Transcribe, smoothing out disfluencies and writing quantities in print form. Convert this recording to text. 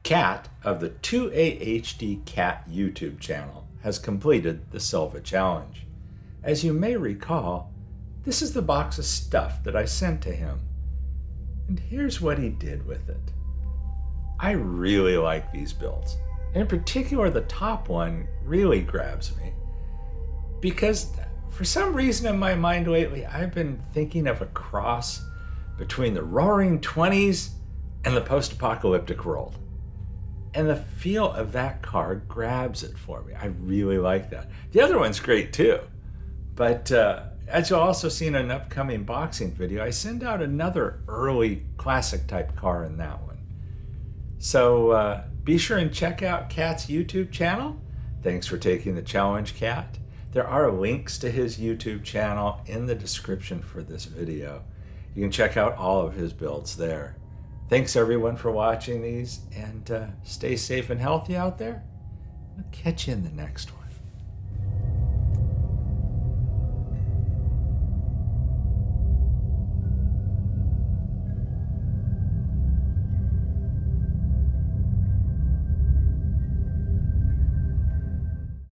Kat of the 2AHD Cat YouTube channel has completed the Silva challenge. As you may recall, this is the box of stuff that I sent to him. And here's what he did with it. I really like these builds. In particular, the top one really grabs me because for some reason in my mind lately, I've been thinking of a cross between the Roaring 20s and the post-apocalyptic world. And the feel of that car grabs it for me. I really like that. The other one's great too. But as you'll also see in an upcoming boxing video, I send out another early classic type car in that one. So be sure and check out Kat's YouTube channel. Thanks for taking the challenge, Kat. There are links to his YouTube channel in the description for this video. You can check out all of his builds there. Thanks everyone for watching these, and stay safe and healthy out there. I'll catch you in the next one.